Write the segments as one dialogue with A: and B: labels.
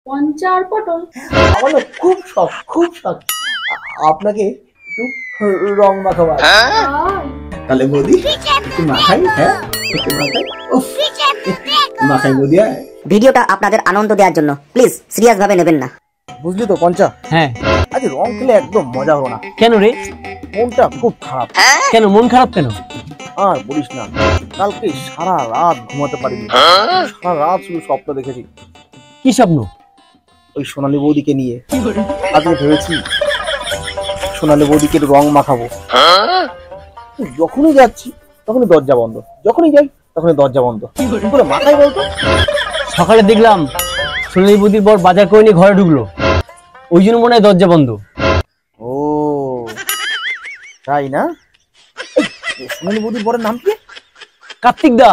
A: পঞ্চা আর পটল।
B: আমার না খুব শখ, খুব শখ আপনাকে একটু রং মাখাবো। তাহলে বৌদি একটু মাখাই, হ্যাঁ একটু মাখাই। উফ, মাখাই বৌদি।
C: ভিডিওটা আপনাদের আনন্দ দেওয়ার জন্য, প্লিজ সিরিয়াস ভাবে নেবেন না।
B: বুঝলি তো পঞ্চা?
D: হ্যাঁ।
B: আজ রং খেলে একদম মজা হলো না।
D: কেন রে?
B: মনটা খুব খারাপ।
D: কেন মন খারাপ কেন?
B: আর বলিস না, কালকে সারা রাত ঘুমাতে পারিনি। সারা রাত শুধু স্বপ্ন দেখেছি।
D: কি স্বপ্ন?
B: ওই সোনালী বৌদিকে নিয়ে। আজকে ভেবেছি সোনালী বৌদিকে রং মাখাবো। যখনই যাচ্ছি তখনই দরজা বন্ধ, যখনই যাই তখনই দরজা বন্ধ। কি করে মাথায় বলতো?
D: সকালে দেখলাম সোনালী বৌদির বর বাজার করে নিয়ে ঘরে ঢুকলো, ওই জন্য মনে হয় দরজা বন্ধ।
B: ও তাই না? সোনালী বৌদির বরের নাম কি?
D: কার্তিক দা।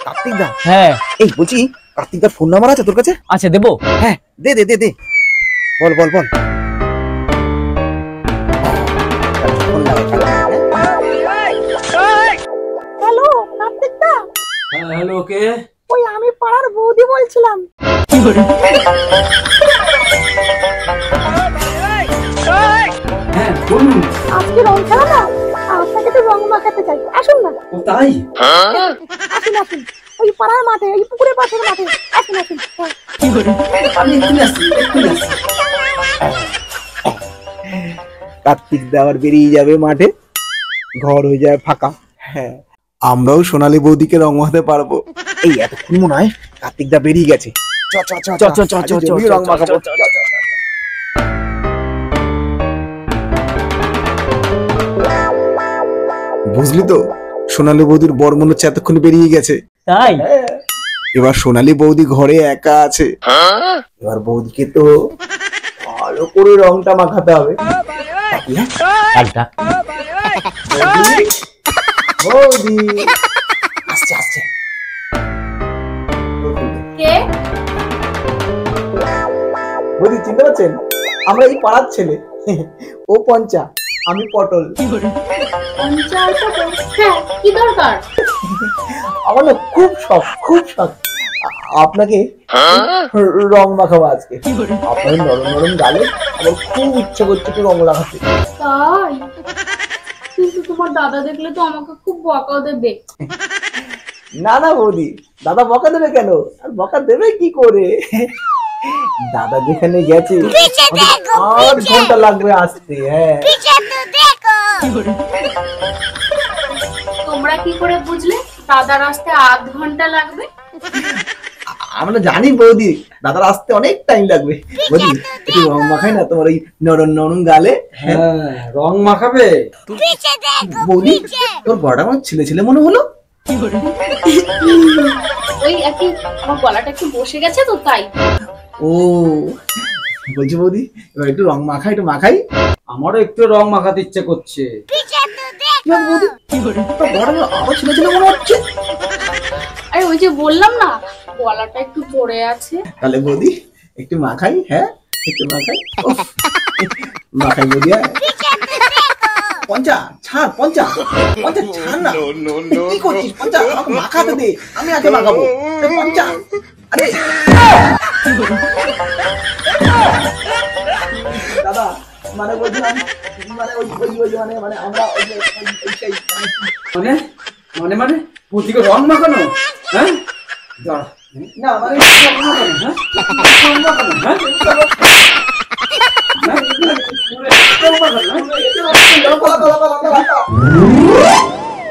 B: কার্তিক দা?
D: হ্যাঁ।
B: এই বলছি, কার্তিক দার ফোন নাম্বার আছে তোর কাছে?
D: আচ্ছা, দেবো?
B: হ্যাঁ দে দে দে দে, বল বল বল।
A: হ্যালো কার্তিক দা।
D: হ্যালো, কে?
A: ওই আমি পাড়ার বৌদি বলছিলাম।
D: হ্যাঁ বলুন।
A: আজকে রং খেলা না, আপনাকে তো রং মাখাতে চাই, আসুন না।
D: ও তাই?
A: আসুন আসুন, ওই পাড়ার মাঠে, ওই পুকুরের পাশের মাঠে আসুন আসুন।
D: আমি এক্ষুনি আসছি, এক্ষুনি আসছি।
B: কার্তিক দা আবার বেরিয়ে যাবে মাঠে, ঘর হয়ে যায় ফাঁকা। হ্যাঁ, আমরাও সোনালী বৌদিকে রং মাখাতে পারবো। এই এতক্ষণ মনে হয় কার্তিক দা বেরিয়ে গেছে। চ চ চ চ চ চ চ রং মাখাবো। বুঝলি তো, সোনালী বৌদির বর মনে হচ্ছে এতক্ষণ বেরিয়ে গেছে।
D: তাই?
B: এবার সোনালী বৌদি ঘরে একা আছে। এবার বৌদিকে তো ভালো করে রংটা মাখাতে হবে। বৌদি আসছে আসছে।
A: কে?
B: বৌদি চিনতে পারছেন? আমরা এই পাড়ার ছেলে। ও পঞ্চা, আমি পটল।
A: পঞ্চা আর পটল? হ্যাঁ, কি দরকার?
B: আমার না খুব শখ, খুব শখ আপনাকে রং মাখাবো আজকে। আপনার নরম নরম গালে আমার খুব ইচ্ছে করছে একটু রং লাগাতে।
A: তাই? কিন্তু তোমার দাদা দেখলে তো আমাকে খুব বকা দেবে।
B: না না বৌদি, দাদা বকা দেবে কেন? আর বকা দেবে কি করে? দাদা যেখানে গেছে 8 ঘন্টা লাগবে আসতে। হ্যাঁ,
A: তোমরা কি করে বুঝলে দাদার আসতে 8 ঘন্টা লাগবে?
B: আমরা জানি বৌদি দাদার আসতে অনেক টাইম লাগবে। বৌদি একটু রং মাখাই না তোমার ওই নরম নরম গালে।
D: হ্যাঁ, রং মাখাবে?
B: বৌদি তোর বড়টা আমার ছেলে ছেলে মনে হলো।
A: ওই একই, আমার গলাটা একটু বসে গেছে তো তাই।
B: ও বলছি বৌদি এবার একটু রং মাখাই, একটু মাখাই।
D: আমারও একটু রং মাখাতে ইচ্ছে করছে।
B: আরো ছেলে ছেলে মনে হচ্ছে।
A: আরে ওই যে বললাম না, গলাটা একটু পড়ে আছে।
B: তাহলে বৌদি একটু মাখাই। হ্যাঁ একটু মাখাই। মাখাই বৌদি। পঞ্চা ছাড়, পঞ্চা পঞ্চা ছাড় না। কি করছিস পঞ্চা? আমাকে মাখাতে দে, আমি আগে মাখাবো। পঞ্চা আরে দাদা মানে বলছিলাম, মানে ওই মানে মানে আমরা
D: মানে মানে মানে প্রতিকে রং মাখানো? হ্যাঁ
B: না মানে
D: হ্যাঁ